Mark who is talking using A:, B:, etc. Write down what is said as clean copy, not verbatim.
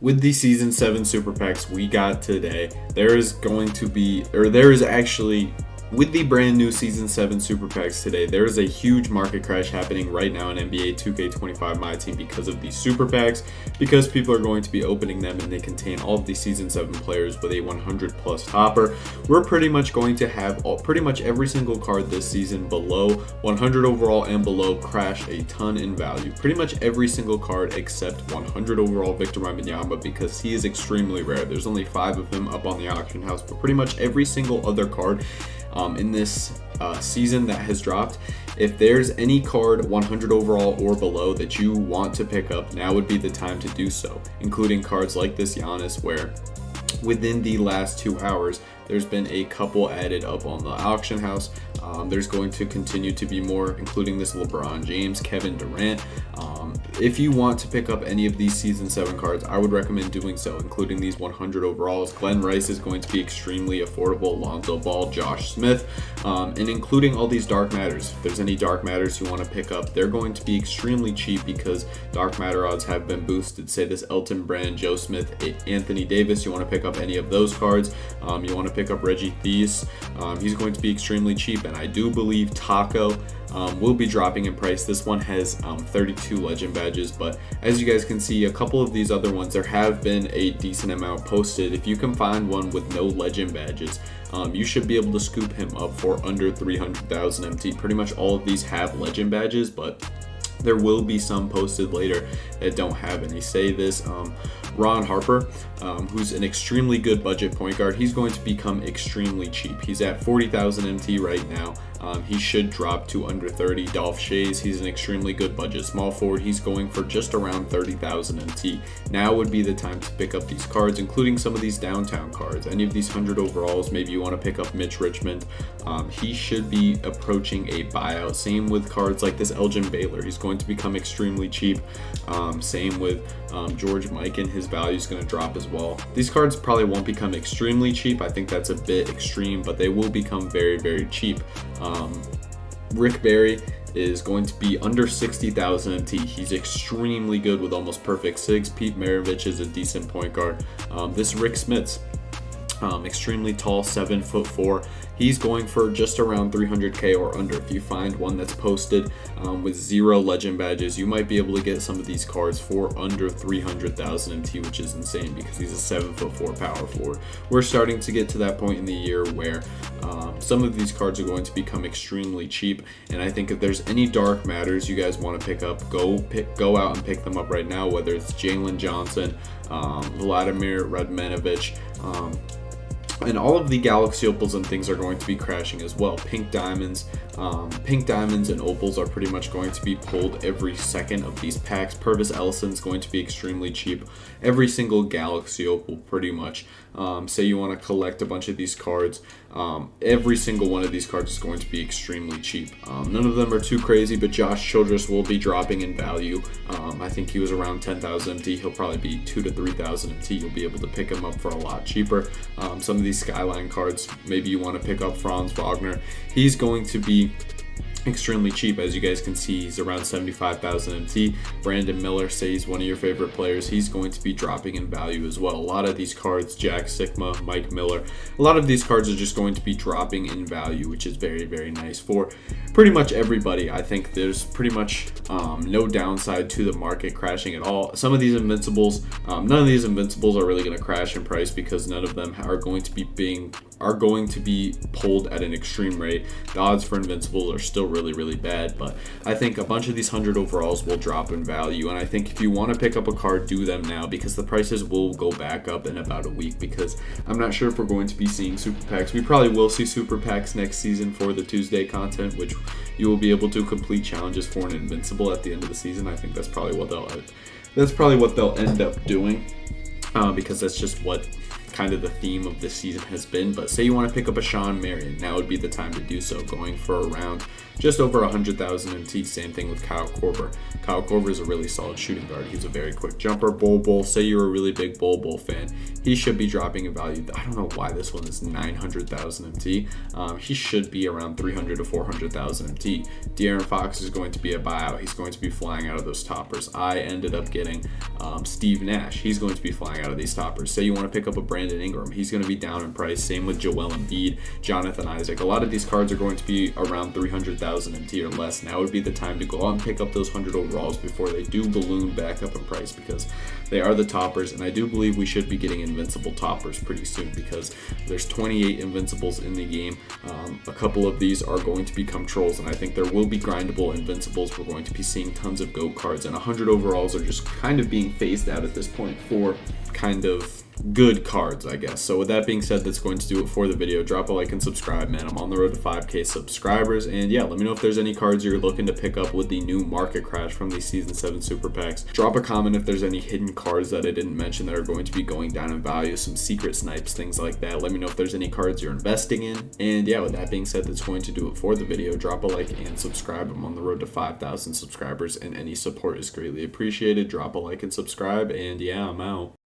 A: With the Season 7 Super Packs we got today, there is actually, with the brand new Season 7 Super Packs today, there is a huge market crash happening right now in NBA 2K25 My Team because of these Super Packs, because people are going to be opening them and they contain all of the Season 7 players with a 100 plus topper. We're pretty much going to have pretty much every single card this season below 100 overall and below crash a ton in value. Pretty much every single card except 100 overall Victor Wembanyama, because he is extremely rare. There's only 5 of him up on the auction house, but pretty much every single other card in this season that has dropped, if there's any card 100 overall or below that you want to pick up, now would be the time to do so, including cards like this Giannis, where within the last 2 hours there's been a couple added up on the auction house. There's going to continue to be more, including this LeBron James, Kevin Durant. If you want to pick up any of these Season 7 cards, I would recommend doing so, including these 100 overalls. Glenn Rice is going to be extremely affordable, Lonzo Ball, Josh Smith, and including all these Dark Matters. If there's any Dark Matters you want to pick up, they're going to be extremely cheap because Dark Matter odds have been boosted. Say this Elton Brand, Joe Smith, Anthony Davis, you want to pick up any of those cards. You want to pick up Reggie Theus, he's going to be extremely cheap, and I do believe Taco will be dropping in price. This one has 32 legend badges, but as you guys can see, a couple of these other ones, there have been a decent amount posted. If you can find one with no legend badges, you should be able to scoop him up for under 300,000 MT. Pretty much all of these have legend badges, but there will be some posted later that don't have any. Say this Ron Harper, who's an extremely good budget point guard. He's going to become extremely cheap. He's at 40,000 MT right now. He should drop to under 30. Dolph Shays, he's an extremely good budget small forward. He's going for just around 30,000 MT. Now would be the time to pick up these cards, including some of these downtown cards. Any of these 100 overalls, maybe you want to pick up Mitch Richmond. He should be approaching a buyout. Same with cards like this Elgin Baylor. He's going to become extremely cheap. Same with George Mikan. His value is going to drop as well. These cards probably won't become extremely cheap. I think that's a bit extreme, but they will become very, very cheap. Rick Barry is going to be under 60,000 MT. He's extremely good with almost perfect sigs. Pete Maravich is a decent point guard. This Rick Smits, extremely tall, 7'4". He's going for just around 300k or under. If you find one that's posted with 0 legend badges, you might be able to get some of these cards for under 300,000 MT, which is insane because he's a 7'4" power forward. We're starting to get to that point in the year where some of these cards are going to become extremely cheap, and I think if there's any Dark Matters you guys want to pick up, go out and pick them up right now, whether it's Jalen Johnson, Vladimir Radmanovich, and all of the Galaxy Opals and things are going to be crashing as well. Pink diamonds and opals are pretty much going to be pulled every second of these packs. Purvis Ellison's going to be extremely cheap. Every single Galaxy Opal, pretty much. Say you want to collect a bunch of these cards, every single one of these cards is going to be extremely cheap. None of them are too crazy, but Josh Childress will be dropping in value. I think he was around 10,000 MT. He'll probably be 2 to 3,000 MT. You'll be able to pick him up for a lot cheaper. Some of these Skyline cards, maybe you want to pick up Franz Wagner. He's going to be extremely cheap. As you guys can see, he's around 75,000 MT. Brandon Miller, say he's one of your favorite players, he's going to be dropping in value as well. A lot of these cards, Jack Sigma, Mike Miller, a lot of these cards are just going to be dropping in value, which is very, very nice for pretty much everybody. I think there's pretty much no downside to the market crashing at all. Some of these Invincibles, none of these Invincibles are really going to crash in price because none of them are going to be pulled at an extreme rate. The odds for Invincibles are still really, really bad, but I think a bunch of these 100 overalls will drop in value, and I think if you want to pick up a card, do them now, because the prices will go back up in about a week, because I'm not sure if we're going to be seeing super packs. We probably will see super packs next season for the Tuesday content, which you will be able to complete challenges for an Invincible at the end of the season. I think that's probably what they'll end up doing, because that's kind of the theme of this season has been. But say you want to pick up a Sean Marion, now would be the time to do so, going for around just over 100,000 MT. Same thing with Kyle Korver. Kyle Korver is a really solid shooting guard. He's a very quick jumper. Bol, say you're a really big Bol fan, he should be dropping in value. I don't know why this one is 900,000 MT. He should be around 300 to 400,000 MT. De'Aaron Fox is going to be a buyout. He's going to be flying out of those toppers. I ended up getting Steve Nash. He's going to be flying out of these toppers. Say you want to pick up a Brandon Ingram. He's going to be down in price. Same with Joel Embiid, Jonathan Isaac. A lot of these cards are going to be around 300,000 MT or less. Now would be the time to go out and pick up those 100 overalls before they do balloon back up in price, because they are the toppers, and I do believe we should be getting invincible toppers pretty soon, because there's 28 invincibles in the game. A couple of these are going to become trolls, and I think there will be grindable invincibles. We're going to be seeing tons of GOAT cards, and 100 overalls are just kind of being phased out at this point for kind of good cards, I guess. So with that being said, that's going to do it for the video. Drop a like and subscribe, man. I'm on the road to 5K subscribers, and yeah, let me know if there's any cards you're looking to pick up with the new market crash from the Season 7 Super Packs. Drop a comment if there's any hidden cards that I didn't mention that are going to be going down in value, some secret snipes, things like that. Let me know if there's any cards you're investing in. And yeah, with that being said, that's going to do it for the video. Drop a like and subscribe. I'm on the road to 5,000 subscribers, and any support is greatly appreciated. Drop a like and subscribe, and yeah, I'm out.